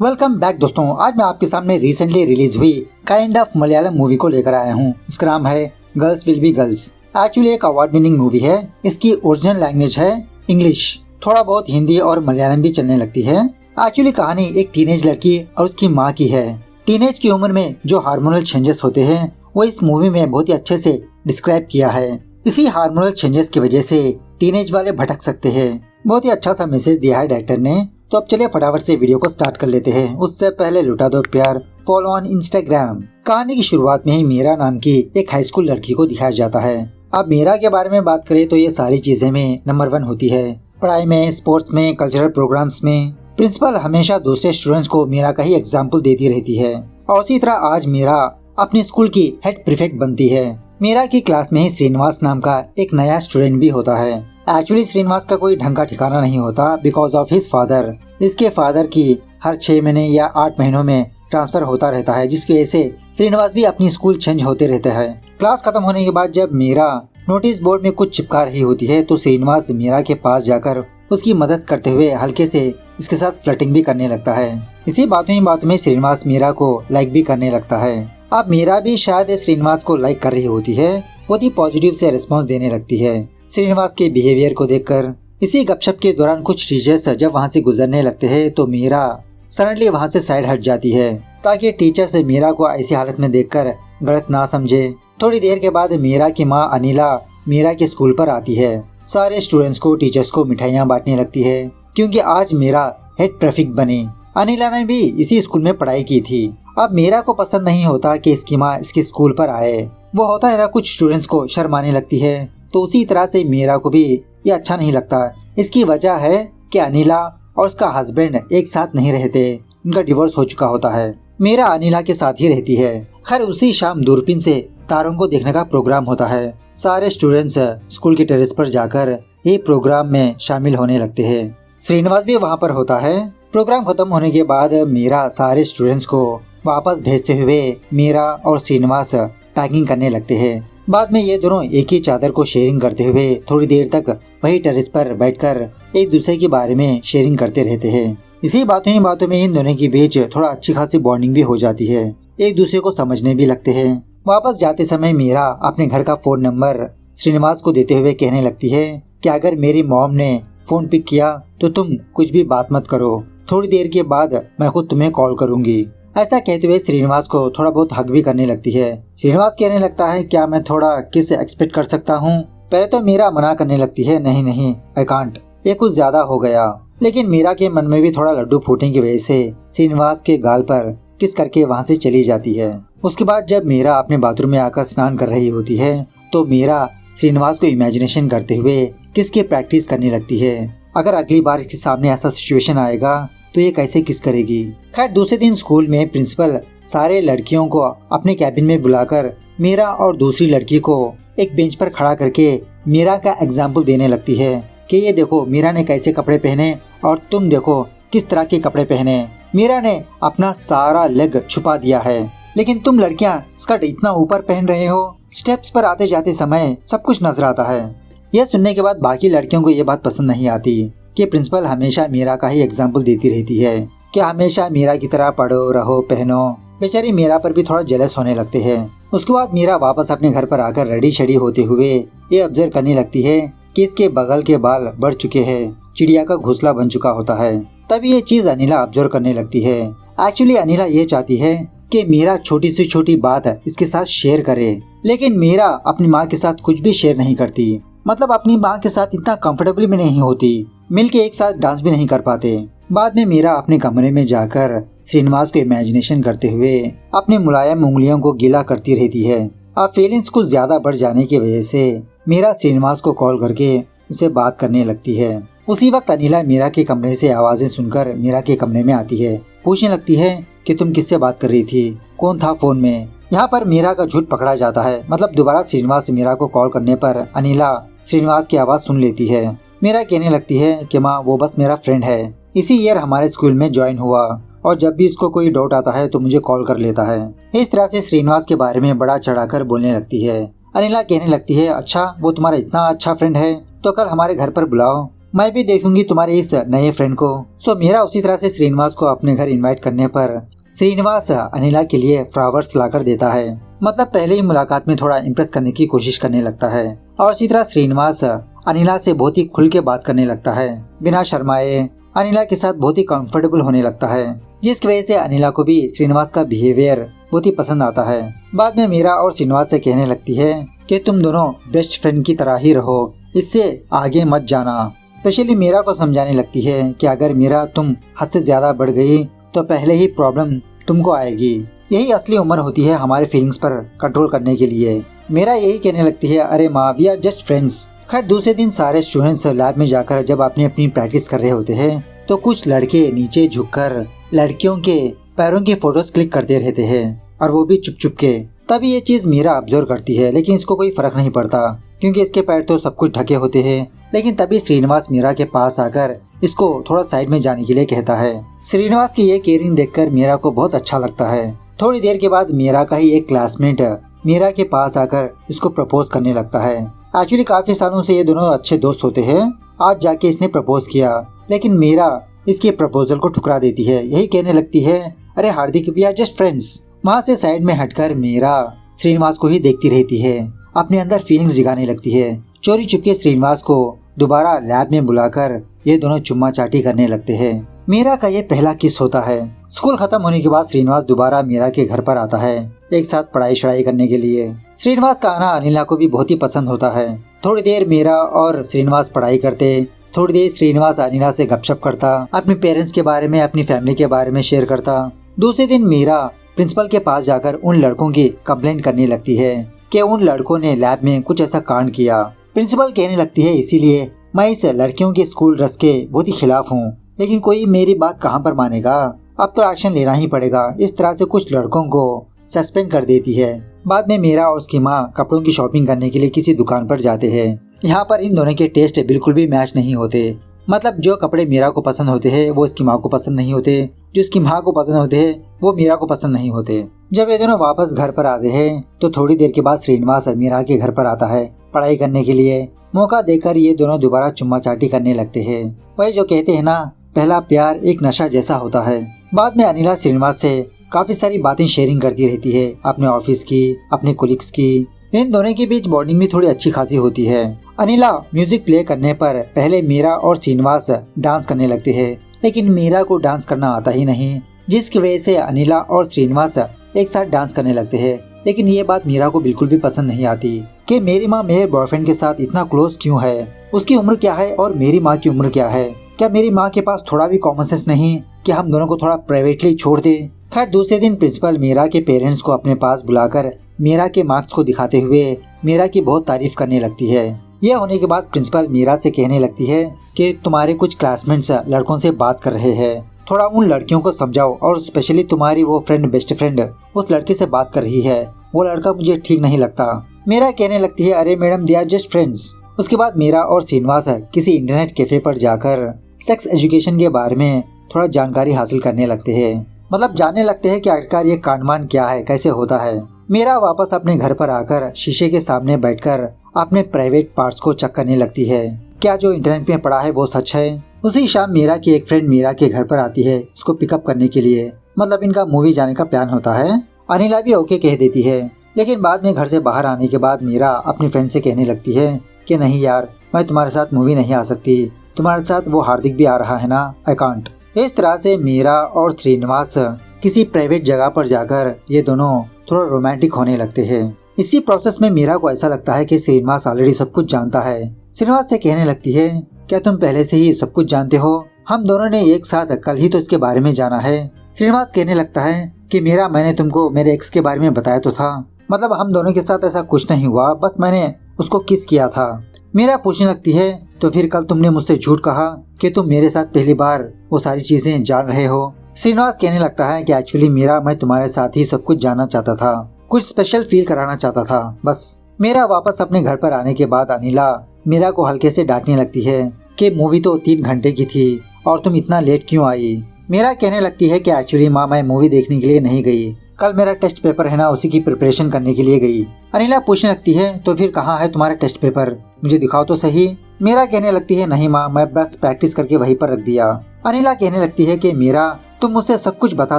Welcome back दोस्तों। आज मैं आपके सामने रिसेंटली रिलीज हुई काइंड ऑफ मलयालम मूवी को लेकर आया हूँ। इसका नाम है girls will be girls. Actually एक अवार्ड विनिंग मूवी है। इसकी ओरिजिनल लैंग्वेज है इंग्लिश, थोड़ा बहुत हिंदी और मलयालम भी चलने लगती है। एक्चुअली कहानी एक टीनेज लड़की और उसकी माँ की है। टीनेज की उम्र में जो हार्मोनल चेंजेस होते हैं वो इस मूवी में बहुत ही अच्छे से डिस्क्राइब किया है। इसी हार्मोनल चेंजेस की वजह से टीनेज वाले भटक सकते हैं। बहुत ही अच्छा सा मैसेज दिया है डायरेक्टर ने। तो अब चलिए फटाफट से वीडियो को स्टार्ट कर लेते हैं। उससे पहले लुटा दो प्यार, फॉलो ऑन इंस्टाग्राम। कहानी की शुरुआत में ही मीरा नाम की एक हाई स्कूल लड़की को दिखाया जाता है। अब मीरा के बारे में बात करें तो ये सारी चीजें में नंबर 1 होती है। पढ़ाई में, स्पोर्ट्स में, कल्चरल प्रोग्राम्स में। प्रिंसिपल हमेशा दूसरे स्टूडेंट्स को मीरा का ही एग्जाम्पल देती रहती है। और उसी तरह आज मीरा अपनी स्कूल की हेड प्रीफेक्ट बनती है। मीरा की क्लास में ही श्रीनिवास नाम का एक नया स्टूडेंट भी होता है। एक्चुअली श्रीनिवास का कोई ढंग का ठिकाना नहीं होता बिकॉज ऑफ हिज फादर। इसके फादर की हर 6 महीने या 8 महीनों में ट्रांसफर होता रहता है, जिसकी वजह से श्रीनिवास भी अपनी स्कूल चेंज होते रहते हैं। क्लास खत्म होने के बाद जब मीरा नोटिस बोर्ड में कुछ चिपका रही होती है तो श्रीनिवास मीरा के पास जाकर उसकी मदद करते हुए हल्के से इसके साथ फ्लर्टिंग भी करने लगता है। इसी बातों में श्रीनिवास मीरा को लाइक भी करने लगता है। अब मीरा भी शायद श्रीनिवास को लाइक कर रही होती है। बहुत ही पॉजिटिव से रिस्पॉन्स देने लगती है श्रीनिवास के बिहेवियर को देखकर। इसी गपशप के दौरान कुछ टीचर्स जब वहाँ से गुजरने लगते हैं तो मीरा सडनली वहाँ से साइड हट जाती है ताकि टीचर्स मीरा को ऐसी हालत में देखकर गलत ना समझे। थोड़ी देर के बाद मीरा की माँ अनिला मीरा के स्कूल पर आती है। सारे स्टूडेंट्स को, टीचर्स को मिठाइयाँ बांटने लगती है क्योंकि आज मीरा हेड प्रीफेक्ट बनी। अनिला ने भी इसी स्कूल में पढ़ाई की थी। अब मीरा को पसंद नहीं होता कि इसकी माँ इसके स्कूल पर आए। वो होता है ना, कुछ स्टूडेंट्स को शर्म आने लगती है। तो उसी तरह से मीरा को भी ये अच्छा नहीं लगता। इसकी वजह है कि अनिला और उसका हस्बैंड एक साथ नहीं रहते, इनका डिवोर्स हो चुका होता है। मीरा अनिला के साथ ही रहती है। खैर उसी शाम दूरबीन से तारों को देखने का प्रोग्राम होता है। सारे स्टूडेंट्स स्कूल के टेरेस पर जाकर ये प्रोग्राम में शामिल होने लगते हैं। श्रीनिवास भी वहाँ पर होता है। प्रोग्राम खत्म होने के बाद मीरा सारे स्टूडेंट्स को वापस भेजते हुए मीरा और श्रीनिवास पैकिंग करने लगते हैं। बाद में ये दोनों एक ही चादर को शेयरिंग करते हुए थोड़ी देर तक वही टेरेस पर बैठकर एक दूसरे के बारे में शेयरिंग करते रहते हैं। इसी बातों में इन दोनों के बीच थोड़ा अच्छी खासी बॉन्डिंग भी हो जाती है। एक दूसरे को समझने भी लगते हैं। वापस जाते समय मीरा अपने घर का फोन नंबर श्रीनिवास को देते हुए कहने लगती है कि अगर मेरी मॉम ने फोन पिक किया तो तुम कुछ भी बात मत करो, थोड़ी देर के बाद मैं खुद तुम्हें कॉल करूंगी। ऐसा कहते हुए श्रीनिवास को थोड़ा बहुत हग भी करने लगती है। श्रीनिवास कहने लगता है क्या मैं थोड़ा किस एक्सपेक्ट कर सकता हूँ। पहले तो मीरा मना करने लगती है, नहीं आई कांट, ये कुछ ज्यादा हो गया। लेकिन मीरा के मन में भी थोड़ा लड्डू फूटने की वजह से श्रीनिवास के गाल पर किस करके वहाँ से चली जाती है। उसके बाद जब मीरा अपने बाथरूम में आकर स्नान कर रही होती है तो मीरा श्रीनिवास को इमेजिनेशन करते हुए किस की प्रैक्टिस करने लगती है। अगर अगली बार इसके सामने ऐसा सिचुएशन आएगा तो ये कैसे किस करेगी। खैर दूसरे दिन स्कूल में प्रिंसिपल सारे लड़कियों को अपने कैबिन में बुलाकर मीरा और दूसरी लड़की को एक बेंच पर खड़ा करके मीरा का एग्जाम्पल देने लगती है कि ये देखो मीरा ने कैसे कपड़े पहने और तुम देखो किस तरह के कपड़े पहने। मीरा ने अपना सारा लेग छुपा दिया है लेकिन तुम लड़कियां स्कर्ट इतना ऊपर पहन रहे हो, स्टेप्स पर आते जाते समय सब कुछ नजर आता है। यह सुनने के बाद बाकी लड़कियों को ये बात पसंद नहीं आती कि प्रिंसिपल हमेशा मीरा का ही एग्जाम्पल देती रहती है कि हमेशा मीरा की तरह पढ़ो, रहो, पहनो। बेचारी मीरा पर भी थोड़ा जेलस होने लगते हैं। उसके बाद मीरा वापस अपने घर पर आकर रेडी शेडी होते हुए ये ऑब्जर्व करने लगती है कि इसके बगल के बाल बढ़ चुके हैं, चिड़िया का घोंसला बन चुका होता है। तभी ये चीज अनिला ऑब्जर्व करने लगती है। एक्चुअली अनिला ये चाहती है कि मीरा छोटी से छोटी बात इसके साथ शेयर करे, लेकिन मीरा अपनी माँ के साथ कुछ भी शेयर नहीं करती। मतलब अपनी माँ के साथ इतना कंफर्टेबल भी नहीं होती, मिलके एक साथ डांस भी नहीं कर पाते। बाद में मीरा अपने कमरे में जाकर श्रीनिवास को इमेजिनेशन करते हुए अपने मुलायम उंगलियों को गीला करती रहती है। अब फीलिंग्स कुछ ज्यादा बढ़ जाने की वजह से मीरा श्रीनिवास को कॉल करके उससे बात करने लगती है। उसी वक्त अनिला मीरा के कमरे से आवाजें सुनकर मीरा के कमरे में आती है। पूछने लगती है कि तुम किससे बात कर रही थी, कौन था फोन में। यहाँ पर मीरा का झूठ पकड़ा जाता है। मतलब दोबारा श्रीनिवास मीरा को कॉल करने पर अनिला श्रीनिवास की आवाज सुन लेती है। मीरा कहने लगती है कि माँ वो बस मेरा फ्रेंड है, इसी ईयर हमारे स्कूल में ज्वाइन हुआ और जब भी इसको कोई डाउट आता है तो मुझे कॉल कर लेता है। इस तरह से श्रीनिवास के बारे में बड़ा चढ़ाकर बोलने लगती है। अनिला कहने लगती है अच्छा वो तुम्हारा इतना अच्छा फ्रेंड है तो कल हमारे घर पर बुलाओ, मैं भी देखूंगी तुम्हारे इस नए फ्रेंड को। सो मीरा उसी तरह से श्रीनिवास को अपने घर इनवाइट करने पर श्रीनिवास अनिला के लिए फ्लावर्स लाकर देता है। मतलब पहले ही मुलाकात में थोड़ा इम्प्रेस करने की कोशिश करने लगता है और इसी तरह श्रीनिवास अनिला से बहुत ही खुल के बात करने लगता है। बिना शर्माए अनिला के साथ बहुत ही कंफर्टेबल होने लगता है, जिसकी वजह से अनिला को भी श्रीनिवास का बिहेवियर बहुत ही पसंद आता है। बाद में मीरा और श्रीनिवास से कहने लगती है कि तुम दोनों बेस्ट फ्रेंड की तरह ही रहो, इससे आगे मत जाना। स्पेशली मीरा को समझाने लगती है कि अगर मीरा तुम हद से ज्यादा बढ़ गई तो पहले ही प्रॉब्लम तुमको आएगी। यही असली उम्र होती है हमारे फीलिंग्स पर कंट्रोल करने के लिए। मीरा यही कहने लगती है, अरे माँ वी आर जस्ट फ्रेंड्स। खैर दूसरे दिन सारे स्टूडेंट्स लैब में जाकर जब अपनी अपनी प्रैक्टिस कर रहे होते हैं तो कुछ लड़के नीचे झुककर लड़कियों के पैरों की फोटोज क्लिक करते रहते हैं और वो भी चुप चुप के। तभी ये चीज मीरा ऑब्जर्व करती है, लेकिन इसको कोई फर्क नहीं पड़ता क्योंकि इसके पैर तो सब कुछ ढके होते हैं। लेकिन तभी श्रीनिवास मीरा के पास आकर इसको थोड़ा साइड में जाने के लिए कहता है। श्रीनिवास की ये केयरिंग देखकर मीरा को बहुत अच्छा लगता है। थोड़ी देर के बाद मीरा का ही एक क्लासमेट मीरा के पास आकर इसको प्रपोज करने लगता है। एक्चुअली काफी सालों से ये दोनों अच्छे दोस्त होते हैं। आज जाके इसने प्रपोज किया, लेकिन मीरा इसके प्रपोजल को ठुकरा देती है। यही कहने लगती है, अरे हार्दिक वी आर जस्ट फ्रेंड्स। वहाँ से साइड में हटकर मीरा श्रीनिवास को ही देखती रहती है, अपने अंदर फीलिंग्स जगाने लगती है। चोरी चुपके श्रीनिवास को दोबारा लैब में बुलाकर ये दोनों चुम्मा चाटी करने लगते हैं। मीरा का ये पहला किस होता है। स्कूल खत्म होने के बाद श्रीनिवास दोबारा मीरा के घर पर आता है, एक साथ पढ़ाई शढ़ाई करने के लिए। श्रीनिवास का आना अनिला को भी बहुत ही पसंद होता है। थोड़ी देर मीरा और श्रीनिवास पढ़ाई करते, थोड़ी देर श्रीनिवास अनिला से गपशप करता, अपने पेरेंट्स के बारे में, अपनी फैमिली के बारे में शेयर करता। दूसरे दिन मीरा प्रिंसिपल के पास जाकर उन लड़कों की कंप्लेंट करने लगती है कि उन लड़कों ने लैब में कुछ ऐसा कांड किया। प्रिंसिपल कहने लगती है, इसीलिए मैं इस लड़कियों के स्कूल ड्रेस के बहुत ही खिलाफ हूँ, लेकिन कोई मेरी बात कहाँ पर मानेगा। अब तो एक्शन लेना ही पड़ेगा। इस तरह से कुछ लड़कों को सस्पेंड कर देती है। बाद में मीरा और उसकी माँ कपड़ों की शॉपिंग करने के लिए किसी दुकान पर जाते हैं। यहाँ पर इन दोनों के टेस्ट बिल्कुल भी मैच नहीं होते। मतलब जो कपड़े मीरा को पसंद होते हैं वो इसकी माँ को पसंद नहीं होते, जो इसकी माँ को पसंद होते हैं वो मीरा को पसंद नहीं होते। जब ये दोनों वापस घर पर आते हैं तो थोड़ी देर के बाद श्रीनिवास मीरा के घर पर आता है पढ़ाई करने के लिए। मौका देकर ये दोनों दोबारा चुम्मा चाटी करने लगते हैं। वही जो कहते हैं ना, पहला प्यार एक नशा जैसा होता है। बाद में अनिला श्रीनिवास से काफी सारी बातें शेयरिंग करती रहती है, अपने ऑफिस की, अपने कोलिग्स की। इन दोनों के बीच बॉन्डिंग भी थोड़ी अच्छी खासी होती है। अनिला म्यूजिक प्ले करने पर पहले मीरा और श्रीनिवास डांस करने लगते हैं, लेकिन मीरा को डांस करना आता ही नहीं, जिसकी वजह से अनिला और श्रीनिवास एक साथ डांस करने लगते हैं। लेकिन ये बात मीरा को बिल्कुल भी पसंद नहीं आती कि मेरी माँ मेरे बॉयफ्रेंड के साथ इतना क्लोज क्यों है, उसकी उम्र क्या है और मेरी माँ की उम्र क्या है। क्या मेरी माँ के पास थोड़ा भी कॉमन सेंस नहीं कि हम दोनों को थोड़ा प्राइवेटली छोड़ दे। खैर दूसरे दिन प्रिंसिपल मीरा के पेरेंट्स को अपने पास बुलाकर मीरा के मार्क्स को दिखाते हुए मीरा की बहुत तारीफ करने लगती है। यह होने के बाद प्रिंसिपल मीरा से कहने लगती है कि तुम्हारे कुछ क्लासमेट्स लड़कों से बात कर रहे हैं, थोड़ा उन लड़कियों को समझाओ, और स्पेशली तुम्हारी वो फ्रेंड, बेस्ट फ्रेंड उस लड़के से बात कर रही है, वो लड़का मुझे ठीक नहीं लगता। मीरा कहने लगती है, अरे madam they are just friends. उसके बाद मीरा और श्रीनिवास किसी इंटरनेट कैफे पर जाकर सेक्स एजुकेशन के बारे में थोड़ा जानकारी हासिल करने लगते हैं। मतलब जानने लगते हैं कि आखिरकार ये कांडमान क्या है, कैसे होता है। मीरा वापस अपने घर पर आकर शीशे के सामने बैठकर अपने प्राइवेट पार्ट्स को चेक करने लगती है, क्या जो इंटरनेट में पढ़ा है वो सच है। उसी शाम मीरा की एक फ्रेंड मीरा के घर पर आती है इसको पिकअप करने के लिए। मतलब इनका मूवी जाने का प्लान होता है। अनिला भी ओके कह देती है, लेकिन बाद में घर से बाहर आने के बाद मीरा अपनी फ्रेंड से कहने लगती है कि नहीं यार, मैं तुम्हारे साथ मूवी नहीं आ सकती, तुम्हारे साथ वो हार्दिक भी आ रहा है ना, आई कांट। इस तरह से मीरा और श्रीनिवास किसी प्राइवेट जगह पर जाकर ये दोनों थोड़ा रोमांटिक होने लगते हैं। इसी प्रोसेस में मीरा को ऐसा लगता है कि श्रीनिवास ऑलरेडी सब कुछ जानता है। श्रीनिवास से कहने लगती है, क्या तुम पहले से ही सब कुछ जानते हो? हम दोनों ने एक साथ कल ही तो इसके बारे में जाना है। श्रीनिवास कहने लगता है कि मीरा, मैंने तुमको मेरे एक्स के बारे में बताया तो था, मतलब हम दोनों के साथ ऐसा कुछ नहीं हुआ, बस मैंने उसको किस किया था। मीरा पूछने लगती है, तो फिर कल तुमने मुझसे झूठ कहा कि तुम मेरे साथ पहली बार वो सारी चीजें जान रहे हो। श्रीनिवास कहने लगता है कि एक्चुअली मीरा, मैं तुम्हारे साथ ही सब कुछ जानना चाहता था, कुछ स्पेशल फील कराना चाहता था बस। मीरा वापस अपने घर पर आने के बाद अनिला मीरा को हल्के से डांटने लगती है कि मूवी तो 3 घंटे की थी और तुम इतना लेट क्यों आई। मीरा कहने लगती है कि एक्चुअली माँ, मैं मूवी देखने के लिए नहीं गई, कल मेरा टेस्ट पेपर है ना, उसी की प्रिपरेशन करने के लिए गई। अनिला पूछने लगती है, तो फिर कहाँ है तुम्हारा टेस्ट पेपर, मुझे दिखाओ तो सही। मीरा कहने लगती है नहीं माँ, मैं बस प्रैक्टिस करके वहीं पर रख दिया। अनिला कहने लगती है कि मीरा तुम मुझसे सब कुछ बता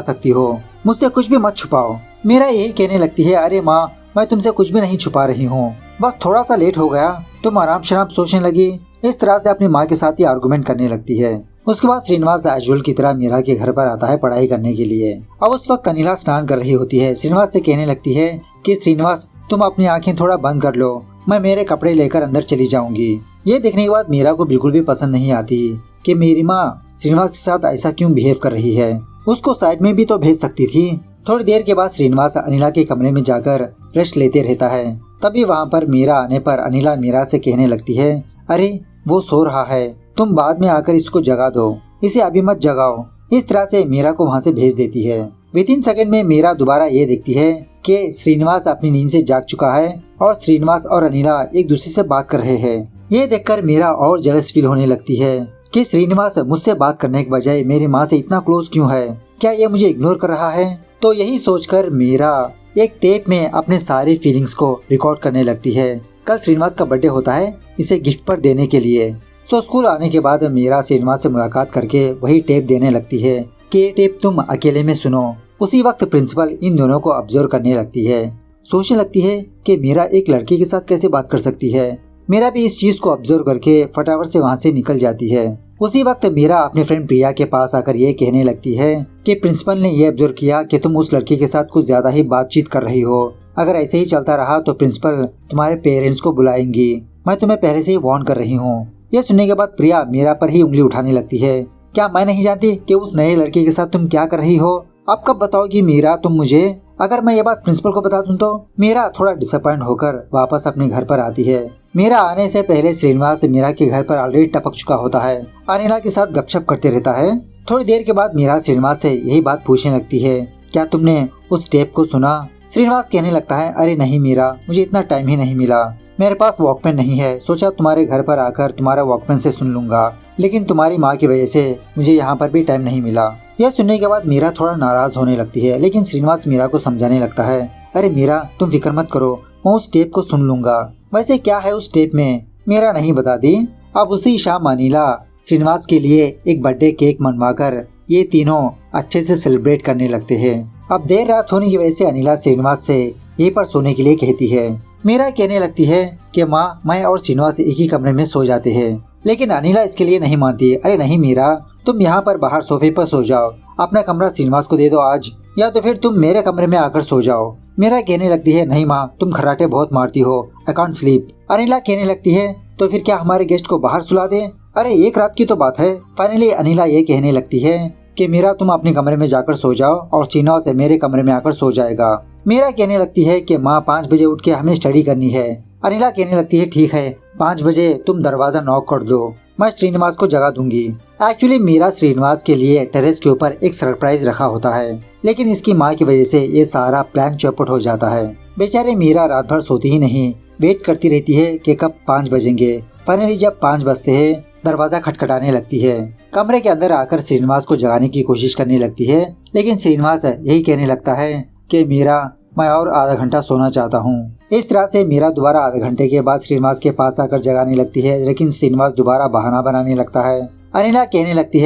सकती हो, मुझसे कुछ भी मत छुपाओ। मीरा यही कहने लगती है अरे माँ, मैं तुमसे कुछ भी नहीं छुपा रही हूँ, बस थोड़ा सा लेट हो गया, तुम आराम शराब सोचने लगी। इस तरह से अपनी माँ के साथ ही आर्गुमेंट करने लगती है। उसके बाद श्रीनिवास एजुअल की तरह मीरा के घर पर आता है पढ़ाई करने के लिए। अब उस वक्त अनिला स्नान कर रही होती है। श्रीनिवास से कहने लगती है कि श्रीनिवास तुम अपनी आंखें थोड़ा बंद कर लो, मैं मेरे कपड़े लेकर अंदर चली जाऊंगी। ये देखने के बाद मीरा को बिल्कुल भी पसंद नहीं आती कि मेरी माँ श्रीनिवास के साथ ऐसा क्यों बिहेव कर रही है, उसको साइड में भी तो भेज सकती थी। थोड़ी देर के बाद श्रीनिवास अनिला के कमरे में जाकर रेस्ट लेते रहता है। तभी वहाँ पर मीरा आने पर अनिला मीरा से कहने लगती है अरे वो सो रहा है, तुम बाद में आकर इसको जगा दो, इसे अभी मत जगाओ। इस तरह से मीरा को वहाँ से भेज देती है। विद इन सेकंड में मीरा दोबारा ये देखती है कि श्रीनिवास अपनी नींद से जाग चुका है और श्रीनिवास और अनिला एक दूसरे से बात कर रहे हैं। ये देखकर मीरा और जेलस फील होने लगती है कि श्रीनिवास मुझसे बात करने के बजाय मेरी माँ से इतना क्लोज क्यों है, क्या ये मुझे इग्नोर कर रहा है। तो यही सोचकर मीरा एक टेप में अपने सारे फीलिंग्स को रिकॉर्ड करने लगती है। कल श्रीनिवास का बर्थडे होता है, इसे गिफ्ट पर देने के लिए। सो स्कूल आने के बाद मीरा श्रीनिवास से मुलाकात करके वही टेप देने लगती है कि ये टेप तुम अकेले में सुनो। उसी वक्त प्रिंसिपल इन दोनों को ऑब्जर्व करने लगती है। सोचने लगती है कि मीरा एक लड़के के साथ कैसे बात कर सकती है। मीरा भी इस चीज को ऑब्जर्व करके फटाफट से वहाँ से निकल जाती है। उसी वक्त मीरा अपने फ्रेंड प्रिया के पास आकर ये कहने लगती है कि प्रिंसिपल ने ये ऑब्जर्व किया कि तुम उस लड़के के साथ कुछ ज्यादा ही बातचीत कर रही हो। अगर ऐसे ही चलता रहा तो प्रिंसिपल तुम्हारे पेरेंट्स को बुलाएंगी, मैं तुम्हें पहले से ही वार्न कर रही हूँ। यह सुनने के बाद प्रिया मीरा पर ही उंगली उठाने लगती है। क्या मैं नहीं जानती कि उस नए लड़के के साथ तुम क्या कर रही हो? अब कब बताओगी मीरा तुम मुझे? अगर मैं ये बात प्रिंसिपल को बता दूं तो? मीरा थोड़ा डिसअपॉइंट होकर वापस अपने घर पर आती है। मीरा आने से पहले श्रीनिवास मीरा के घर पर ऑलरेडी टपक चुका होता है। अनिला के साथ गपशप करते रहता है। थोड़ी देर के बाद मीरा श्रीनिवास से यही बात पूछने लगती है, क्या तुमने उस टेप को सुना? श्रीनिवास कहने लगता है अरे नहीं मीरा, मुझे इतना टाइम ही नहीं मिला, मेरे पास वॉकमैन नहीं है, सोचा तुम्हारे घर पर आकर तुम्हारा वॉकमैन से सुन लूंगा, लेकिन तुम्हारी माँ की वजह से मुझे यहाँ पर भी टाइम नहीं मिला। यह सुनने के बाद मीरा थोड़ा नाराज होने लगती है, लेकिन श्रीनिवास मीरा को समझाने लगता है अरे मीरा तुम फिक्र मत करो, मैं उस टेप को सुन लूंगा। वैसे क्या है उस टेप में? मीरा नहीं बताती। अब उसी शाम अनिला श्रीनिवास के लिए एक बर्थडे केक मनवाकर ये तीनों अच्छे से सेलिब्रेट करने लगते हैं। अब देर रात होने की वजह से अनिला श्रीनिवास से यहीं पर सोने के लिए कहती है। मीरा कहने लगती है कि माँ, मैं और श्रीनिवास एक ही कमरे में सो जाते हैं, लेकिन अनिला इसके लिए नहीं मानती। अरे नहीं मीरा, तुम यहाँ पर बाहर सोफे पर सो जाओ, अपना कमरा श्रीनिवास को दे दो आज, या तो फिर तुम मेरे कमरे में आकर सो जाओ। मीरा कहने लगती है नहीं माँ, तुम खर्राटे बहुत मारती हो, आई कांट स्लीप। अनिला कहने लगती है तो फिर क्या हमारे गेस्ट को बाहर सुला दे? अरे एक रात की तो बात है। फाइनली अनिला ये कहने लगती है कि मीरा तुम अपने कमरे में जाकर सो जाओ और श्रीनिवास मेरे कमरे में आकर सो जाएगा। मीरा कहने लगती है कि माँ 5 बजे उठ के हमें स्टडी करनी है। अनिला कहने लगती है ठीक है, 5 बजे तुम दरवाजा नॉक कर दो, मैं श्रीनिवास को जगा दूंगी। एक्चुअली मीरा श्रीनिवास के लिए टेरेस के ऊपर एक सरप्राइज रखा होता है, लेकिन इसकी माँ की वजह से ये सारा प्लान चौपट हो जाता है। बेचारे मीरा रात भर सोती ही नहीं, वेट करती रहती है कि कब 5 बजेंगे। फाइनली जब 5 बजते हैं दरवाजा खटखटाने लगती है। कमरे के अंदर आकर श्रीनिवास को जगाने की कोशिश करने लगती है, लेकिन श्रीनिवास यही कहने लगता है कि मीरा मैं और आधा घंटा सोना चाहता हूँ। इस तरह से मीरा दोबारा आधे घंटे के बाद श्रीनिवास के पास आकर जगाने लगती है, लेकिन श्रीनिवास दोबारा बहाना बनाने लगता है। अनिला कहने लगती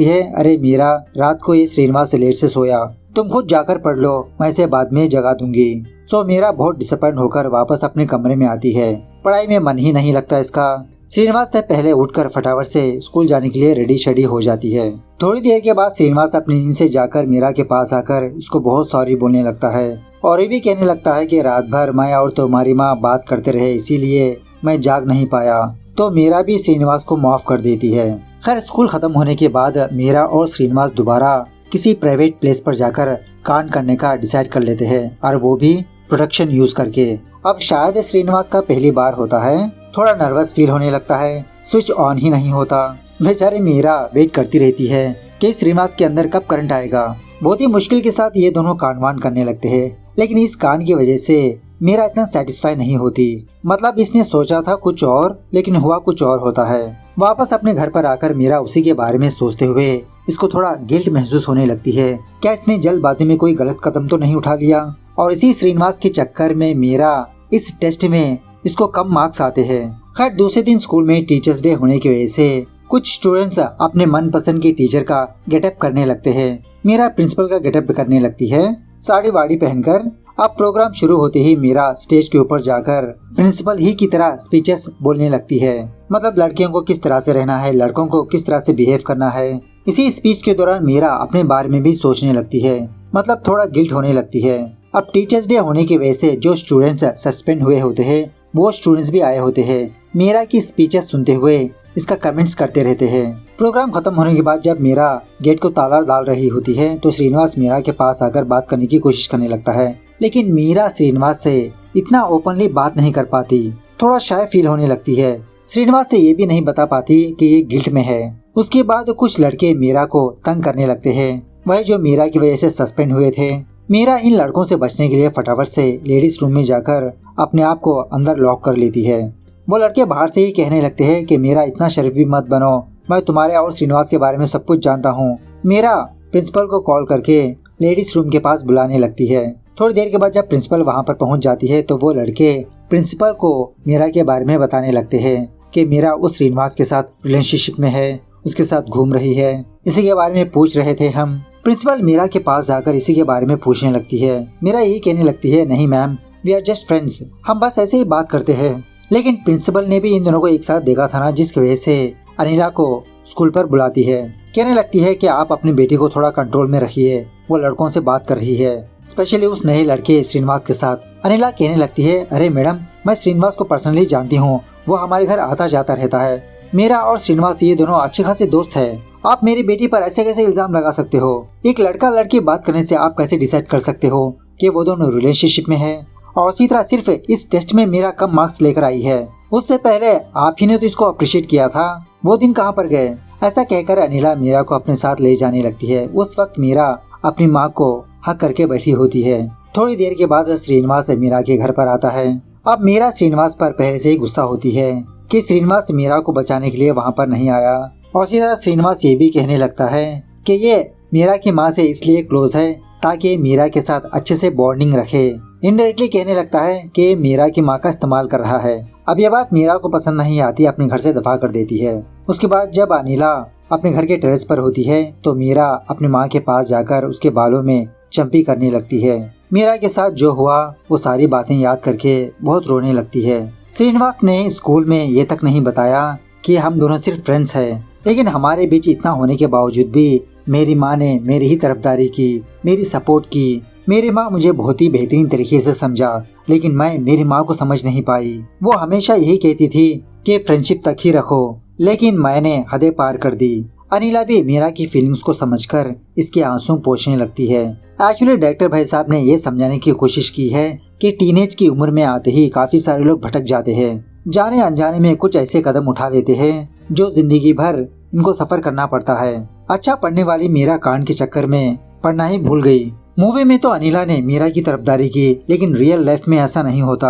है अरे मीरा, रात को ये श्रीनिवास से लेट से सोया, तुम खुद जाकर पढ़ लो, मैं इसे बाद में जगा दूंगी। सो मीरा बहुत डिसअपॉइंट होकर वापस अपने कमरे में आती है। पढ़ाई में मन ही नहीं लगता इसका। श्रीनिवास से पहले उठकर फटाफट से स्कूल जाने के लिए रेडी शेडी हो जाती है। थोड़ी देर के बाद श्रीनिवास अपनी नींद से जाकर मीरा के पास आकर उसको बहुत सॉरी बोलने लगता है और ये भी कहने लगता है कि रात भर मैं और तुम्हारी माँ बात करते रहे, इसीलिए मैं जाग नहीं पाया। तो मीरा भी श्रीनिवास को माफ कर देती है। खैर स्कूल खत्म होने के बाद मीरा और श्रीनिवास दोबारा किसी प्राइवेट प्लेस पर जाकर कांड करने का डिसाइड कर लेते हैं, और वो भी प्रोटेक्शन यूज करके। अब शायद श्रीनिवास का पहली बार होता है, थोड़ा नर्वस फील होने लगता है, स्विच ऑन ही नहीं होता। बेचारी मीरा वेट करती रहती है कि श्रीनिवास के अंदर कब करंट आएगा। बहुत ही मुश्किल के साथ ये दोनों कांडवान करने लगते हैं, लेकिन इस कांड की वजह से मीरा इतना सेटिस्फाई नहीं होती। मतलब इसने सोचा था कुछ और, लेकिन हुआ कुछ और होता है। वापस अपने घर पर आकर मीरा उसी के बारे में सोचते हुए इसको थोड़ा गिल्ट महसूस होने लगती है, क्या इसने जल्दबाजी में कोई गलत कदम तो नहीं उठा लिया। और इसी श्रीनिवास के चक्कर में मीरा इस टेस्ट में इसको कम मार्क्स आते हैं। खैर दूसरे दिन स्कूल में टीचर्स डे होने की वजह से कुछ स्टूडेंट्स अपने मनपसंद के टीचर का गेटअप करने लगते हैं। मीरा प्रिंसिपल का गेटअप करने लगती है, साड़ी वाड़ी पहनकर। अब प्रोग्राम शुरू होते ही मीरा स्टेज के ऊपर जाकर प्रिंसिपल ही की तरह स्पीचेस बोलने लगती है। मतलब लड़कियों को किस तरह से रहना है, लड़कों को किस तरह से बिहेव करना है। इसी स्पीच के दौरान मीरा अपने बारे में भी सोचने लगती है, मतलब थोड़ा गिल्ट होने लगती है। अब टीचर्स डे होने की वजह से जो स्टूडेंट्स सस्पेंड हुए होते हैं वो स्टूडेंट्स भी आए होते हैं। मीरा की स्पीचेस सुनते हुए इसका कमेंट्स करते रहते हैं। प्रोग्राम खत्म होने के बाद जब मीरा गेट को ताला डाल रही होती है तो श्रीनिवास मीरा के पास आकर बात करने की कोशिश करने लगता है, लेकिन मीरा श्रीनिवास से इतना ओपनली बात नहीं कर पाती, थोड़ा शाय फील होने लगती है। श्रीनिवास से ये भी नहीं बता पाती कि ये गिल्ट में है। उसके बाद कुछ लड़के मीरा को तंग करने लगते हैं, वह जो मीरा की वजह से सस्पेंड हुए थे। मीरा इन लड़कों से बचने के लिए फटाफट से लेडीज रूम में जाकर अपने आप को अंदर लॉक कर लेती है। वो लड़के बाहर से ही कहने लगते हैं कि मीरा इतना शरीफ भी मत बनो, मैं तुम्हारे और श्रीनिवास के बारे में सब कुछ जानता हूँ। मीरा प्रिंसिपल को कॉल करके लेडीज रूम के पास बुलाने लगती है। थोड़ी देर के बाद जब प्रिंसिपल वहाँ पर पहुँच जाती है तो वो लड़के प्रिंसिपल को मीरा के बारे में बताने लगते हैं कि मीरा उस श्रीनिवास के साथ रिलेशनशिप में है, उसके साथ घूम रही है, इसी के बारे में पूछ रहे थे हम। प्रिंसिपल मीरा के पास जाकर इसी के बारे में पूछने लगती है। मीरा यही कहने लगती है, नहीं ma'am, we are just friends, हम बस ऐसे ही बात करते हैं। लेकिन प्रिंसिपल ने भी इन दोनों को एक साथ देखा था ना, जिसकी वजह से अनिला को स्कूल पर बुलाती है। कहने लगती है कि आप अपनी बेटी को थोड़ा कंट्रोल में रखिए, वो लड़कों से बात कर रही है, स्पेशली उस नए लड़के श्रीनिवास के साथ। अनिला कहने लगती है, अरे मैडम, मैं श्रीनिवास को पर्सनली जानती हूँ, वो हमारे घर आता जाता रहता है। मेरा और श्रीनिवास ये दोनों अच्छे खासे दोस्त है। आप मेरी बेटी पर ऐसे कैसे इल्जाम लगा सकते हो? एक लड़का लड़की बात करने से आप कैसे डिसाइड कर सकते हो कि वो दोनों रिलेशनशिप में है? और इसी तरह सिर्फ इस टेस्ट में मेरा कम मार्क्स लेकर आई है, उससे पहले आप ही ने तो इसको अप्रिशिएट किया था, वो दिन कहाँ पर गए? ऐसा कहकर अनिला मीरा को अपने साथ ले जाने लगती है। उस वक्त मीरा अपनी माँ को हक करके बैठी होती है। थोड़ी देर के बाद श्रीनिवास मीरा के घर पर आता है। अब मीरा श्रीनिवास पर पहले से ही गुस्सा होती है कि श्रीनिवास मीरा को बचाने के लिए वहाँ पर नहीं आया। और इसी तरह श्रीनिवास ये भी कहने लगता है कि ये मीरा की माँ से इसलिए क्लोज है ताकि मीरा के साथ अच्छे से बॉन्डिंग रखे। इनडायरेक्टली कहने लगता है कि मीरा की माँ का इस्तेमाल कर रहा है। अब यह बात मीरा को पसंद नहीं आती, अपने घर से दफा कर देती है। उसके बाद जब अनिला अपने घर के टेरेस पर होती है तो मीरा अपनी माँ के पास जाकर उसके बालों में चंपी करने लगती है। मीरा के साथ जो हुआ वो सारी बातें याद करके बहुत रोने लगती है। श्रीनिवास ने स्कूल में ये तक नहीं बताया कि हम दोनों सिर्फ फ्रेंड्स हैं, लेकिन हमारे बीच इतना होने के बावजूद भी मेरी माँ ने मेरी ही तरफदारी की, मेरी सपोर्ट की। मेरी माँ मुझे बहुत ही बेहतरीन तरीके से समझा, लेकिन मैं मेरी माँ को समझ नहीं पाई। वो हमेशा यही कहती थी कि फ्रेंडशिप तक ही रखो, लेकिन मैंने हदें पार कर दी। अनिला भी मीरा की फीलिंग्स को समझकर इसके आंसू पोंछने लगती है। एक्चुअली डायरेक्टर भाई साहब ने ये समझाने की कोशिश की है कि टीनेज की उम्र में आते ही काफी सारे लोग भटक जाते हैं, जाने अनजाने में कुछ ऐसे कदम उठा लेते हैं जो जिंदगी भर इनको सफर करना पड़ता है। अच्छा पढ़ने वाली मीरा कांड के चक्कर में पढ़ना ही भूल गई। मूवी में तो अनिला ने मीरा की तरफदारी की, लेकिन रियल लाइफ में ऐसा नहीं होता।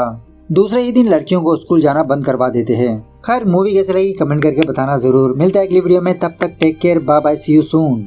दूसरे ही दिन लड़कियों को स्कूल जाना बंद करवा देते हैं। खैर मूवी कैसे लगी कमेंट करके बताना जरूर। मिलता है अगली वीडियो में, तब तक take care, bye bye, see you soon.